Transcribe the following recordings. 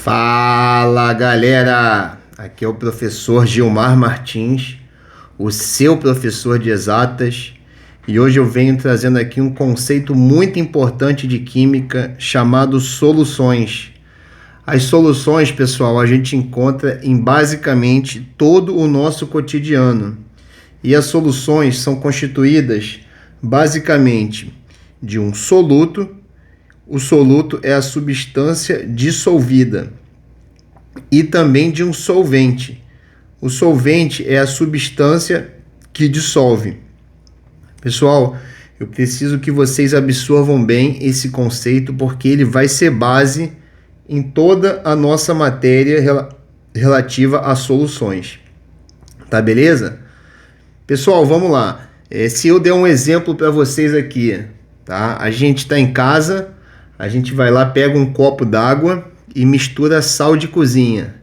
Fala galera, aqui é o professor Gilmar Martins, o seu professor de exatas, e hoje eu venho trazendo aqui um conceito muito importante de química chamado soluções. As soluções, pessoal, a gente encontra em basicamente todo o nosso cotidiano, e as soluções são constituídas basicamente de um soluto. O soluto é a substância dissolvida e também de um solvente. O solvente é a substância que dissolve. Pessoal, eu preciso que vocês absorvam bem esse conceito porque ele vai ser base em toda a nossa matéria relativa a soluções. Tá beleza? Pessoal, vamos lá. Se eu der um exemplo para vocês aqui, tá? A gente está em casa. A gente vai lá, pega um copo d'água e mistura sal de cozinha,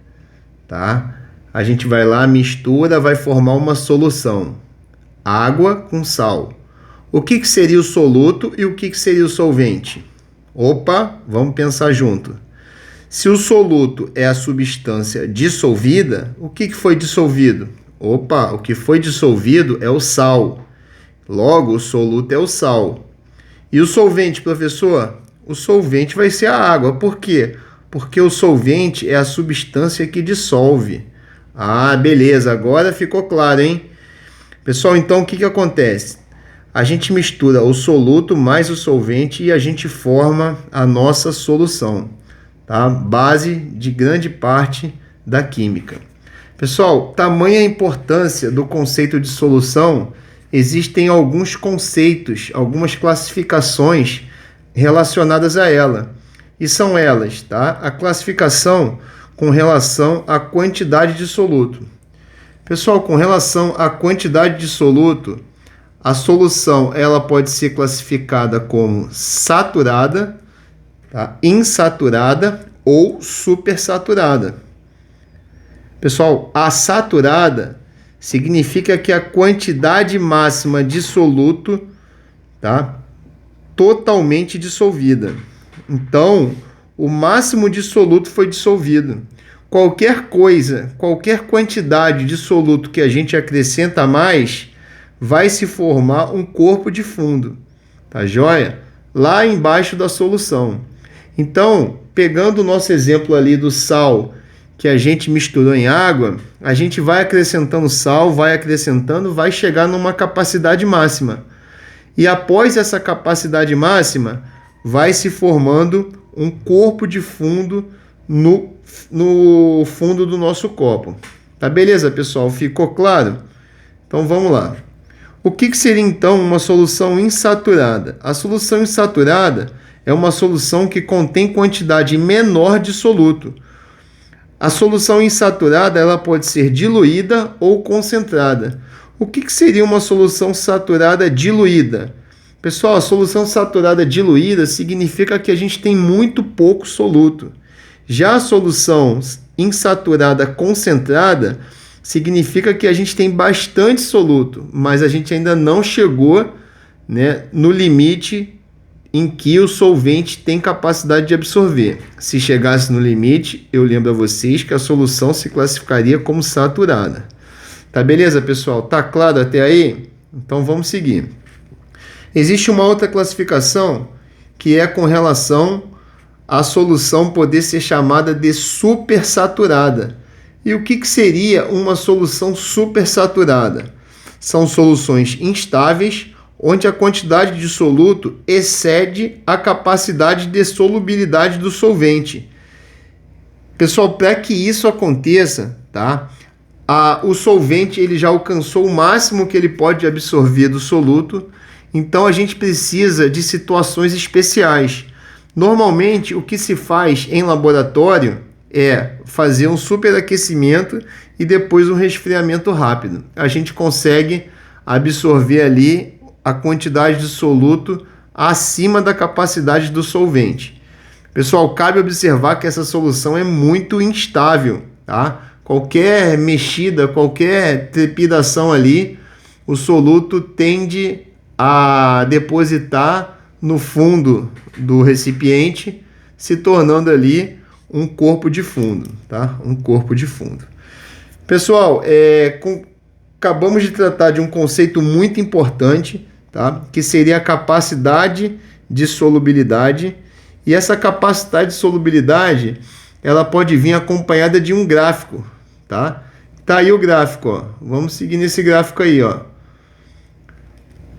tá? A gente vai lá, mistura, vai formar uma solução. Água com sal. O que seria o soluto e o que seria o solvente? Opa, vamos pensar junto. Se o soluto é a substância dissolvida, o que foi dissolvido? Opa, o que foi dissolvido é o sal. Logo, o soluto é o sal. E o solvente, professor? O solvente vai ser a água. Por quê? Porque o solvente é a substância que dissolve. Ah, beleza. Agora ficou claro, hein? Pessoal, então o que acontece? A gente mistura o soluto mais o solvente e a gente forma a nossa solução, tá? Base de grande parte da química. Pessoal, tamanha a importância do conceito de solução, existem alguns conceitos, algumas classificações relacionadas a ela. E são elas, tá? A classificação com relação à quantidade de soluto. Pessoal, com relação à quantidade de soluto, a solução ela pode ser classificada como saturada, tá? Insaturada ou supersaturada. Pessoal, a saturada significa que a quantidade máxima de soluto, tá? Totalmente dissolvida. Então, o máximo de soluto foi dissolvido. Qualquer coisa, qualquer quantidade de soluto que a gente acrescenta a mais, vai se formar um corpo de fundo, tá joia? Lá embaixo da solução. Então, pegando o nosso exemplo ali do sal que a gente misturou em água, a gente vai acrescentando sal, vai acrescentando, vai chegar numa capacidade máxima. E após essa capacidade máxima, vai se formando um corpo de fundo no fundo do nosso copo. Tá beleza, pessoal? Ficou claro? Então vamos lá. O que seria então uma solução insaturada? A solução insaturada é uma solução que contém quantidade menor de soluto. A solução insaturada ela pode ser diluída ou concentrada. O que seria uma solução saturada diluída? Pessoal, a solução saturada diluída significa que a gente tem muito pouco soluto. Já a solução insaturada concentrada significa que a gente tem bastante soluto, mas a gente ainda não chegou, né, no limite em que o solvente tem capacidade de absorver. Se chegasse no limite, eu lembro a vocês que a solução se classificaria como saturada. Tá beleza, pessoal? Tá claro até aí? Então vamos seguir. Existe uma outra classificação que é com relação à solução poder ser chamada de supersaturada. E o que seria uma solução supersaturada? São soluções instáveis, onde a quantidade de soluto excede a capacidade de solubilidade do solvente. Pessoal, para que isso aconteça, tá? O solvente ele já alcançou o máximo que ele pode absorver do soluto, então a gente precisa de situações especiais. Normalmente, o que se faz em laboratório é fazer um superaquecimento e depois um resfriamento rápido. A gente consegue absorver ali a quantidade de soluto acima da capacidade do solvente. Pessoal, cabe observar que essa solução é muito instável, tá? Qualquer mexida, qualquer trepidação ali, o soluto tende a depositar no fundo do recipiente, se tornando ali um corpo de fundo, tá? Um corpo de fundo. Pessoal, acabamos de tratar de um conceito muito importante, tá? Que seria a capacidade de solubilidade. E essa capacidade de solubilidade, ela pode vir acompanhada de um gráfico, tá? Tá aí o gráfico, ó. Vamos seguir nesse gráfico aí, ó.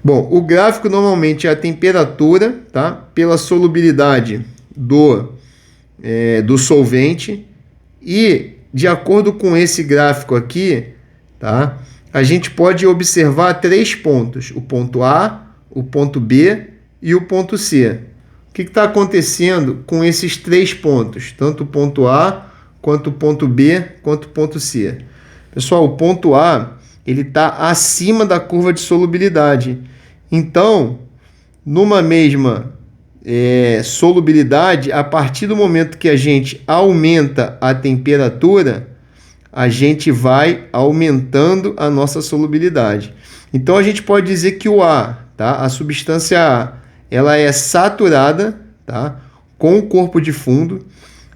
Bom, o gráfico normalmente é a temperatura, tá? Pela solubilidade do solvente. E, de acordo com esse gráfico aqui, tá? A gente pode observar 3 pontos. O ponto A, o ponto B e o ponto C. O que está acontecendo com esses 3 pontos? Tanto o ponto A, quanto o ponto B, quanto o ponto C. Pessoal, o ponto A, ele está acima da curva de solubilidade. Então, numa mesma solubilidade, a partir do momento que a gente aumenta a temperatura, a gente vai aumentando a nossa solubilidade. Então, a gente pode dizer que o A, tá? A substância A, ela é saturada, tá? Com o corpo de fundo.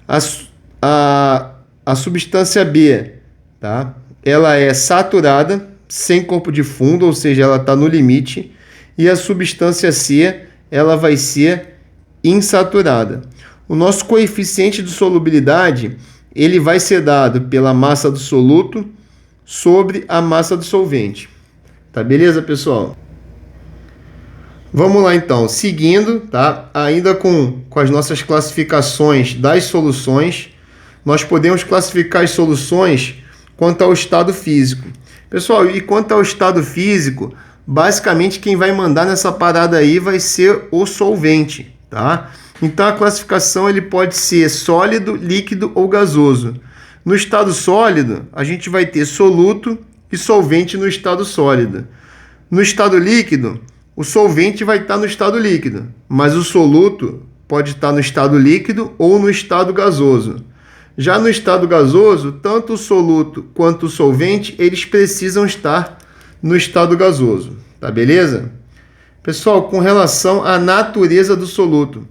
A substância B, tá? Ela é saturada, sem corpo de fundo, ou seja, ela está no limite. E a substância C, ela vai ser insaturada. O nosso coeficiente de solubilidade, ele vai ser dado pela massa do soluto sobre a massa do solvente. Tá beleza, pessoal? Vamos lá, então. Seguindo, tá? Ainda com as nossas classificações das soluções, nós podemos classificar as soluções quanto ao estado físico. Pessoal, e quanto ao estado físico, basicamente quem vai mandar nessa parada aí vai ser o solvente, tá? Então a classificação ele pode ser sólido, líquido ou gasoso. No estado sólido, a gente vai ter soluto e solvente no estado sólido. No estado líquido, o solvente vai estar no estado líquido, mas o soluto pode estar no estado líquido ou no estado gasoso. Já no estado gasoso, tanto o soluto quanto o solvente, eles precisam estar no estado gasoso, tá beleza? Pessoal, com relação à natureza do soluto.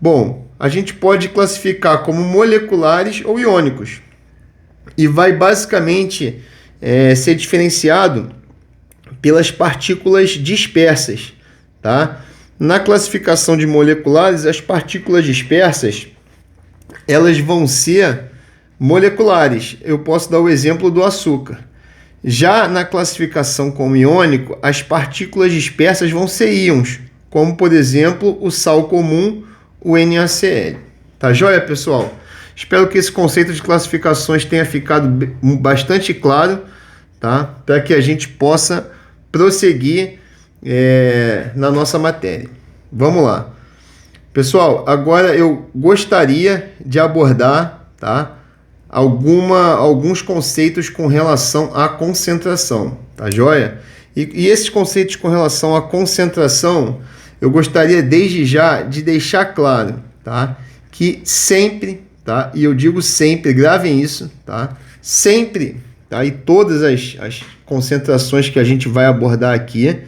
Bom, a gente pode classificar como moleculares ou iônicos. E vai basicamente ser diferenciado pelas partículas dispersas, tá? Na classificação de moleculares, as partículas dispersas, elas vão ser moleculares. Eu posso dar o exemplo do açúcar. Já na classificação como iônico, as partículas dispersas vão ser íons, como, por exemplo, o sal comum, o NaCl. Tá joia, pessoal? Espero que esse conceito de classificações tenha ficado bastante claro, tá? Para que a gente possa prosseguir na nossa matéria. Vamos lá. Pessoal, agora eu gostaria de abordar, tá, alguns conceitos com relação à concentração, tá joia? E esses conceitos com relação à concentração, eu gostaria desde já de deixar claro, tá, que sempre, tá, e eu digo sempre, gravem isso, tá, sempre, tá, e todas as concentrações que a gente vai abordar aqui,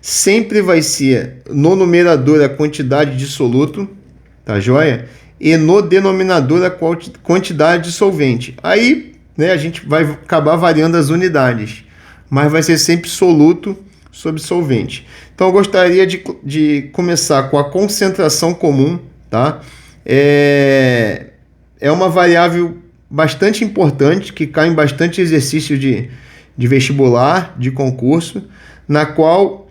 sempre vai ser no numerador a quantidade de soluto, tá joia? E no denominador a quantidade de solvente. Aí, né, a gente vai acabar variando as unidades, mas vai ser sempre soluto sobre solvente. Então, eu gostaria de começar com a concentração comum, tá? É uma variável bastante importante, que cai em bastante exercício de vestibular, de concurso, na qual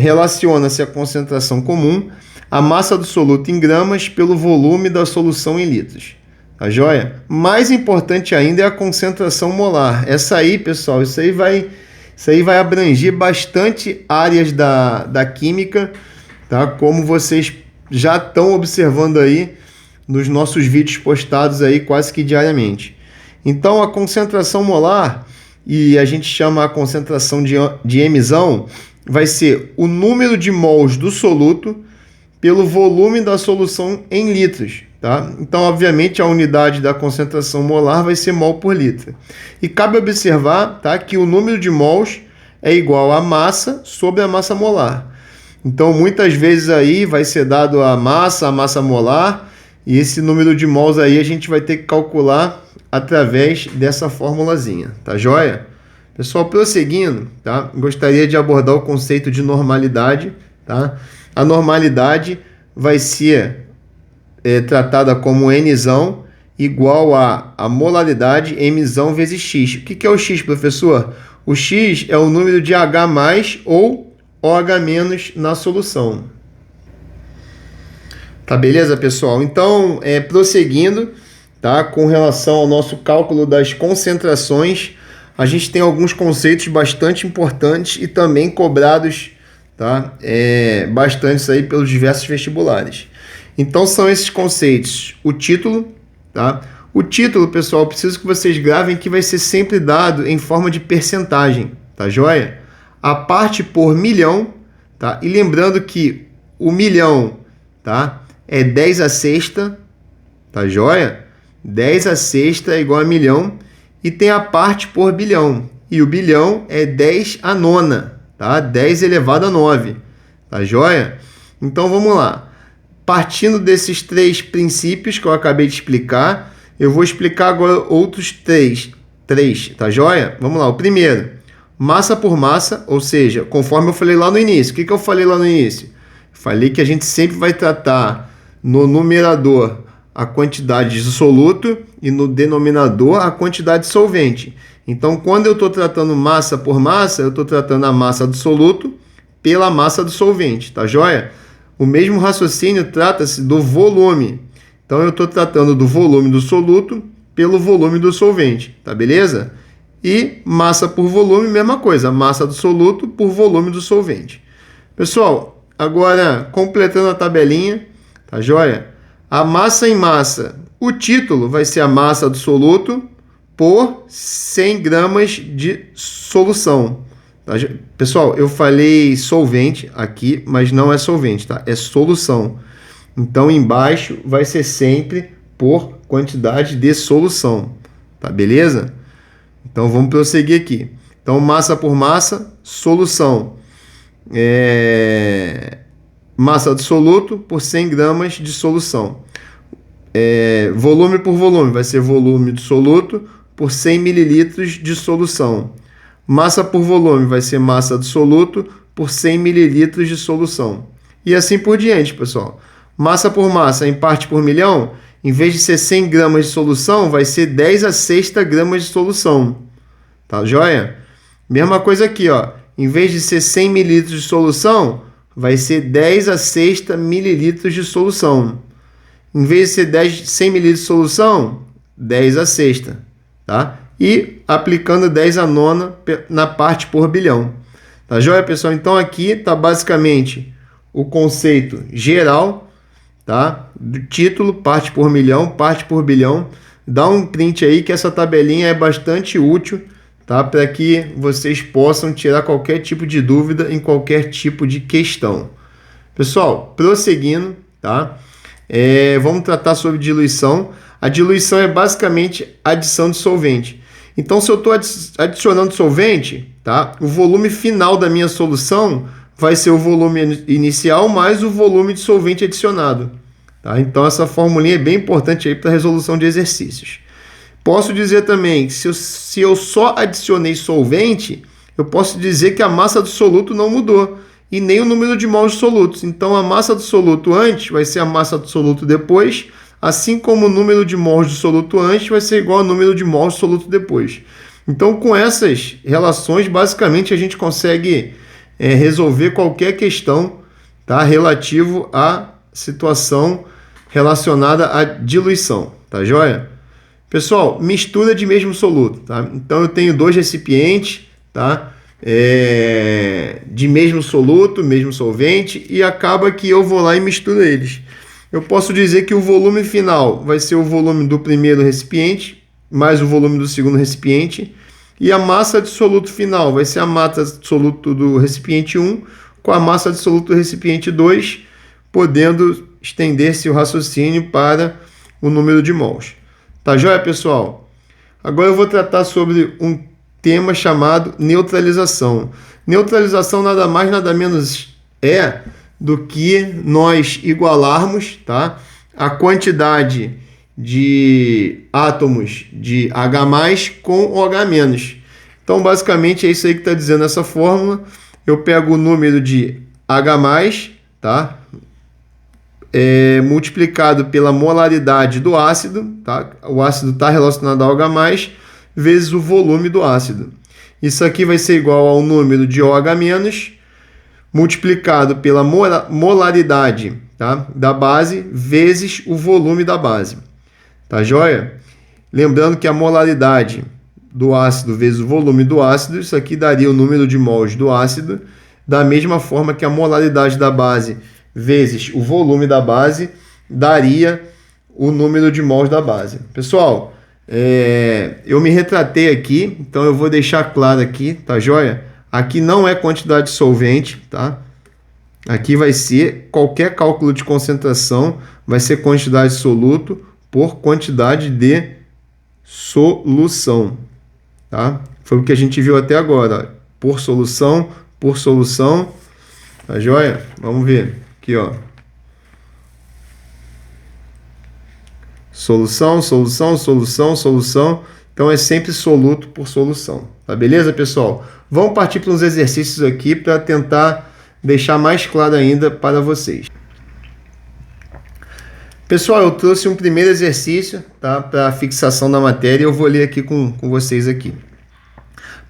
relaciona-se a concentração comum, a massa do soluto em gramas pelo volume da solução em litros. Tá joia? Mais importante ainda é a concentração molar. Essa aí, pessoal, isso aí vai abranger bastante áreas da química, tá? Como vocês já estão observando aí nos nossos vídeos postados aí quase que diariamente. Então, a concentração molar, e a gente chama a concentração de emisão, vai ser o número de mols do soluto pelo volume da solução em litros, tá? Então, obviamente, a unidade da concentração molar vai ser mol por litro. E cabe observar, tá, que o número de mols é igual à massa sobre a massa molar. Então, muitas vezes aí vai ser dado a massa molar, E esse número de mols aí a gente vai ter que calcular através dessa formulazinha, tá joia? Pessoal, prosseguindo, tá? Gostaria de abordar o conceito de normalidade, tá? A normalidade vai ser tratada como Nzão igual a molaridade Mzão vezes X. O que é o X, professor? O X é o número de H mais ou OH menos na solução. Tá beleza, pessoal? Então, prosseguindo, tá? Com relação ao nosso cálculo das concentrações, a gente tem alguns conceitos bastante importantes e também cobrados, tá? Bastantes aí pelos diversos vestibulares. Então, são esses conceitos. O título, tá? O título, pessoal, preciso que vocês gravem que vai ser sempre dado em forma de percentagem, tá joia? A parte por milhão, tá? E lembrando que o milhão, tá? É 10 a sexta, tá joia? 10 a sexta é igual a milhão. E tem a parte por bilhão. E o bilhão é 10 a nona, tá? 10 elevado a 9, tá joia? Então, vamos lá. Partindo desses três princípios que eu acabei de explicar, eu vou explicar agora outros três, tá joia? Vamos lá, o primeiro, massa por massa, ou seja, conforme eu falei lá no início. O que eu falei lá no início? Falei que a gente sempre vai tratar no numerador a quantidade de soluto e no denominador a quantidade de solvente. Então, quando eu estou tratando massa por massa, eu estou tratando a massa do soluto pela massa do solvente, tá joia? O mesmo raciocínio trata-se do volume. Então, eu estou tratando do volume do soluto pelo volume do solvente, tá beleza? E massa por volume, mesma coisa, massa do soluto por volume do solvente. Pessoal, agora completando a tabelinha, tá joia? A massa em massa, o título vai ser a massa do soluto por 100 gramas de solução. Tá? Pessoal, eu falei solvente aqui, mas não é solvente, tá? É solução. Então, embaixo vai ser sempre por quantidade de solução, tá? Beleza? Então, vamos prosseguir aqui. Então, massa por massa, solução. Massa do soluto por 100 gramas de solução. Volume por volume, vai ser volume do soluto por 100 mililitros de solução. Massa por volume vai ser massa do soluto por 100 mililitros de solução. E assim por diante, pessoal. Massa por massa em parte por milhão, em vez de ser 100 gramas de solução, vai ser 10 a sexta gramas de solução. Tá joia? Mesma coisa aqui, ó. Em vez de ser 100 mililitros de solução, vai ser 10 a sexta mililitros de solução. Em vez de ser 100 mililitros de solução, 10 a sexta, tá? E aplicando 10 a nona na parte por bilhão. Tá joia, pessoal? Então, aqui está basicamente o conceito geral, tá? Do título, parte por milhão, parte por bilhão. Dá um print aí que essa tabelinha é bastante útil, tá? Para que vocês possam tirar qualquer tipo de dúvida em qualquer tipo de questão. Pessoal, prosseguindo, tá? Vamos tratar sobre diluição. A diluição é basicamente adição de solvente. Então, se eu estou adicionando solvente, tá? O volume final da minha solução vai ser o volume inicial mais o volume de solvente adicionado. Tá? Então, essa formulinha é bem importante para a resolução de exercícios. Posso dizer também que se eu só adicionei solvente, eu posso dizer que a massa do soluto não mudou e nem o número de mols de solutos. Então, a massa do soluto antes vai ser a massa do soluto depois, assim como o número de mols de soluto antes vai ser igual ao número de mols de soluto depois. Então, com essas relações, basicamente, a gente consegue resolver qualquer questão, tá? Relativo à situação relacionada à diluição, tá joia? Pessoal, mistura de mesmo soluto, tá? Então, eu tenho dois recipientes, tá? De mesmo soluto, mesmo solvente, e acaba que eu vou lá e misturo eles. Eu posso dizer que o volume final vai ser o volume do primeiro recipiente, mais o volume do segundo recipiente, e a massa de soluto final vai ser a massa de soluto do recipiente 1 com a massa de soluto do recipiente 2, podendo estender-se o raciocínio para o número de mols. Tá joia, pessoal? Agora eu vou tratar sobre um tema chamado neutralização. Neutralização nada mais, nada menos do que nós igualarmos, tá? a quantidade de átomos de H+, com OH-. Então, basicamente, é isso aí que está dizendo essa fórmula. Eu pego o número de H+, tá? Multiplicado pela molaridade do ácido, tá? O ácido está relacionado ao H+, vezes o volume do ácido. Isso aqui vai ser igual ao número de OH- multiplicado pela molaridade, tá? Da base, vezes o volume da base. Tá joia? Lembrando que a molaridade do ácido vezes o volume do ácido, isso aqui daria o número de mols do ácido, da mesma forma que a molaridade da base vezes o volume da base daria o número de mols da base. Pessoal, eu me retratei aqui, então eu vou deixar claro aqui, tá joia? Aqui não é quantidade de solvente, tá? Aqui vai ser qualquer cálculo de concentração, vai ser quantidade de soluto por quantidade de solução, tá? Foi o que a gente viu até agora, ó. Por solução, tá joia? Vamos ver aqui, ó. Solução. Então é sempre soluto por solução, tá beleza, pessoal? Vamos partir para uns exercícios aqui para tentar deixar mais claro ainda para vocês. Pessoal, eu trouxe um primeiro exercício, tá, para a fixação da matéria. Eu vou ler aqui com vocês aqui.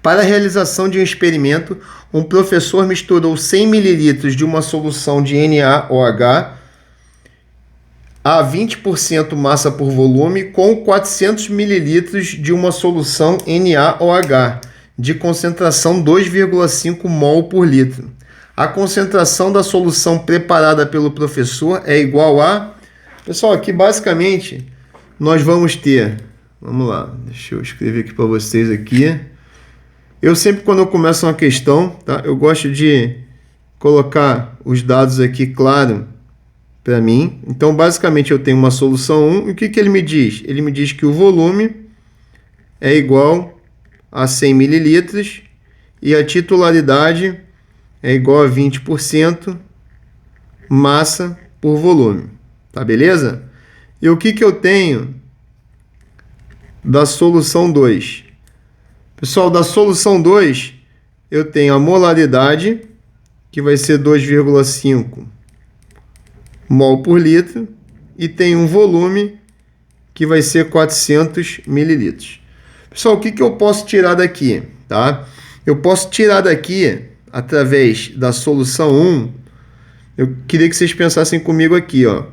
Para a realização de um experimento, um professor misturou 100 ml de uma solução de NaOH a 20% massa por volume com 400 ml de uma solução NaOH de concentração 2,5 mol por litro. A concentração da solução preparada pelo professor é igual a... Pessoal, aqui basicamente nós vamos ter... Vamos lá, deixa eu escrever aqui para vocês aqui. Eu sempre, quando eu começo uma questão, tá, eu gosto de colocar os dados aqui claro para mim. Então, basicamente, eu tenho uma solução 1. E o que ele me diz? Ele me diz que o volume é igual a 100 ml e a titularidade é igual a 20% massa por volume. Tá beleza? E o que eu tenho da solução 2? Pessoal, da solução 2, eu tenho a molaridade, que vai ser 2,5 mol por litro, e tenho um volume, que vai ser 400 mililitros. Pessoal, o que eu posso tirar daqui? Tá? Eu posso tirar daqui, através da solução 1, eu queria que vocês pensassem comigo aqui, ó.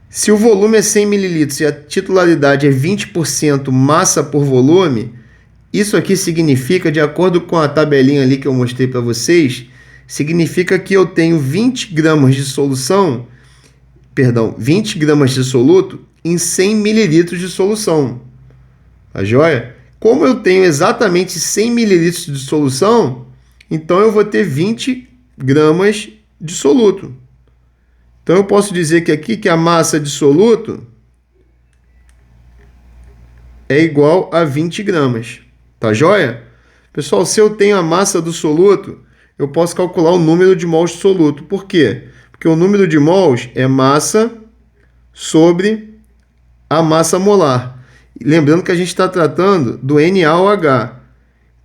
Se o volume é 100 mililitros e a titularidade é 20% massa por volume, isso aqui significa, de acordo com a tabelinha ali que eu mostrei para vocês, significa que eu tenho 20 gramas de solução, 20 gramas de soluto em 100 mililitros de solução. Tá joia? Como eu tenho exatamente 100 mililitros de solução, então eu vou ter 20 gramas de soluto. Então eu posso dizer que aqui que a massa de soluto é igual a 20 gramas. Tá joia? Pessoal, se eu tenho a massa do soluto, eu posso calcular o número de mols de soluto. Por quê? Porque o número de mols é massa sobre a massa molar. Lembrando que a gente está tratando do NaOH.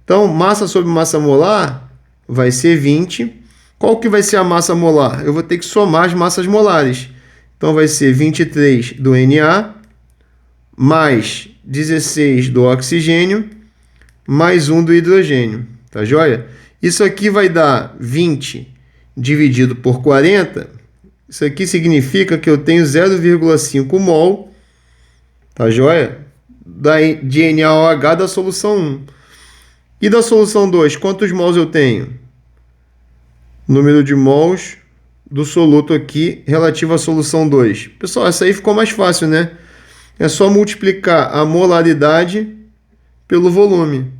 Então, massa sobre massa molar vai ser 20. Qual que vai ser a massa molar? Eu vou ter que somar as massas molares. Então, vai ser 23 do Na, mais 16 do oxigênio, mais 1 do hidrogênio. Tá joia? Isso aqui vai dar 20 dividido por 40. Isso aqui significa que eu tenho 0,5 mol, tá joia? De NaOH da solução 1. E da solução 2, quantos mols eu tenho? Número de mols do soluto aqui relativo à solução 2. Pessoal, essa aí ficou mais fácil, né? É só multiplicar a molaridade pelo volume.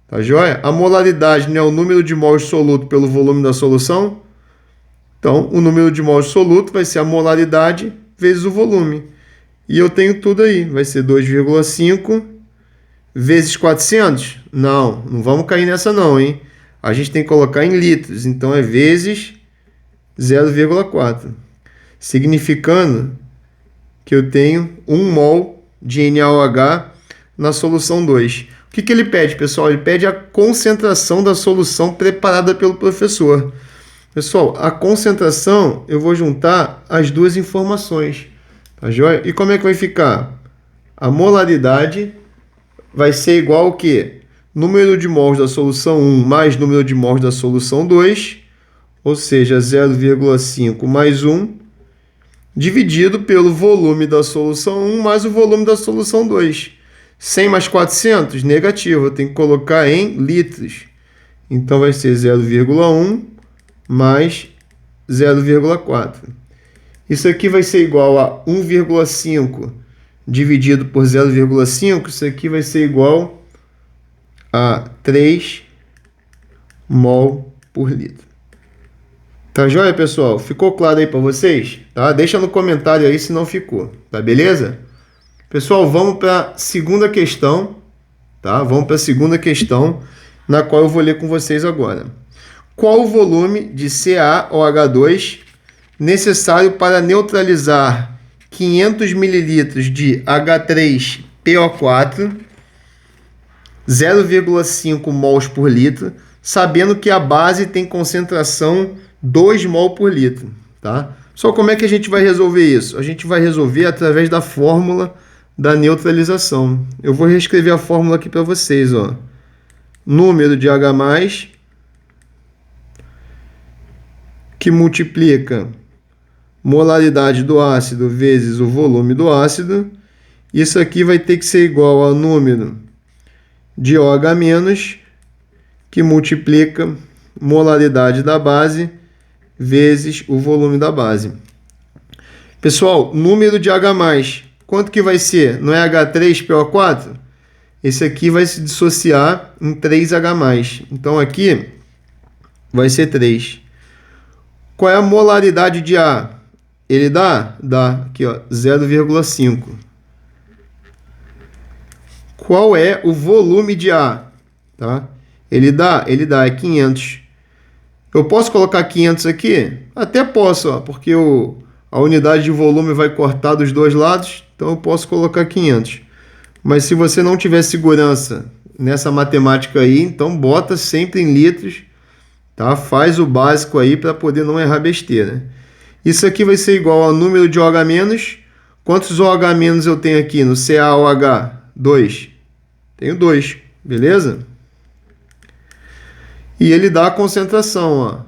Tá joia? A molaridade, né, é o número de mols de soluto pelo volume da solução. Então, o número de mols de soluto vai ser a molaridade vezes o volume. E eu tenho tudo aí. Vai ser 2,5 vezes 400? Não vamos cair nessa não, hein? A gente tem que colocar em litros. Então, é vezes 0,4. Significando que eu tenho 1 mol de NaOH na solução 2. O que ele pede, pessoal? Ele pede a concentração da solução preparada pelo professor. Pessoal, a concentração, eu vou juntar as duas informações, tá joia? E como é que vai ficar? A molaridade vai ser igual ao quê? Número de mols da solução 1 mais número de mols da solução 2, ou seja, 0,5 mais 1, dividido pelo volume da solução 1 mais o volume da solução 2. 100 mais 400? Negativo, eu tenho que colocar em litros. Então vai ser 0,1 mais 0,4. Isso aqui vai ser igual a 1,5 dividido por 0,5. Isso aqui vai ser igual a 3 mol por litro. Tá joia, pessoal? Ficou claro aí para vocês? Tá? Deixa no comentário aí se não ficou. Tá beleza? Pessoal, vamos para a segunda questão. Tá? Vamos para a segunda questão, na qual eu vou ler com vocês agora. Qual o volume de CaOH2 necessário para neutralizar 500 ml de H3PO4, 0,5 mols por litro, sabendo que a base tem concentração 2 mol por litro, tá? Só como é que a gente vai resolver isso? A gente vai resolver através da fórmula da neutralização. Eu vou reescrever a fórmula aqui para vocês, ó. Número de H+, que multiplica molaridade do ácido vezes o volume do ácido. Isso aqui vai ter que ser igual ao número de OH-, que multiplica molaridade da base vezes o volume da base. Pessoal, número de H+, quanto que vai ser? Não é H3PO4? Esse aqui vai se dissociar em 3H+. Então aqui vai ser 3. Qual é a molaridade de A? Ele dá? Dá. Aqui, ó, 0,5. Qual é o volume de A? Tá? Ele dá? Ele dá, é 500. Eu posso colocar 500 aqui? Até posso, ó, porque a unidade de volume vai cortar dos dois lados, então eu posso colocar 500. Mas se você não tiver segurança nessa matemática aí, então bota sempre em litros, tá? Faz o básico aí para poder não errar besteira. Isso aqui vai ser igual ao número de OH-. Quantos OH- eu tenho aqui no CaOH? 2. Tenho 2, beleza? E ele dá a concentração, ó,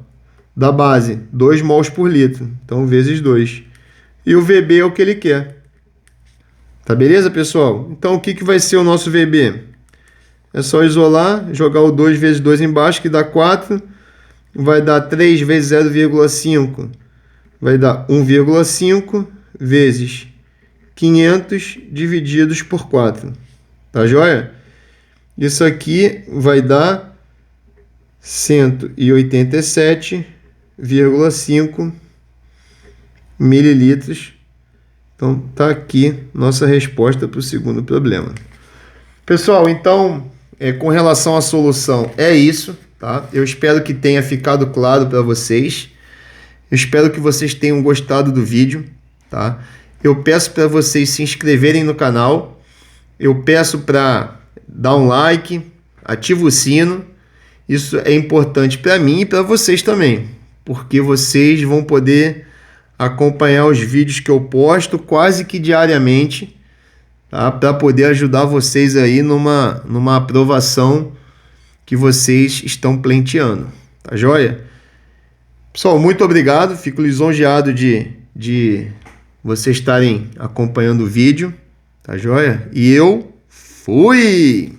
da base, 2 mols por litro. Então, vezes 2. E o VB é o que ele quer. Tá beleza, pessoal? Então, o que vai ser o nosso VB? É só isolar, jogar o 2 vezes 2 embaixo, que dá 4. Vai dar 3 vezes 0,5. Vai dar 1,5 vezes 500 divididos por 4. Tá joia? Isso aqui vai dar 187,5 mililitros. Então, tá aqui nossa resposta para o segundo problema. Pessoal, então, com relação à solução, é isso, tá? Eu espero que tenha ficado claro para vocês. Eu espero que vocês tenham gostado do vídeo, tá? Eu peço para vocês se inscreverem no canal. Eu peço para dar um like, ativa o sino. Isso é importante para mim e para vocês também, porque vocês vão poder acompanhar os vídeos que eu posto quase que diariamente, tá? Para poder ajudar vocês aí numa aprovação que vocês estão pleiteando, tá joia? Pessoal, muito obrigado, fico lisonjeado de vocês estarem acompanhando o vídeo, tá joia? E eu fui!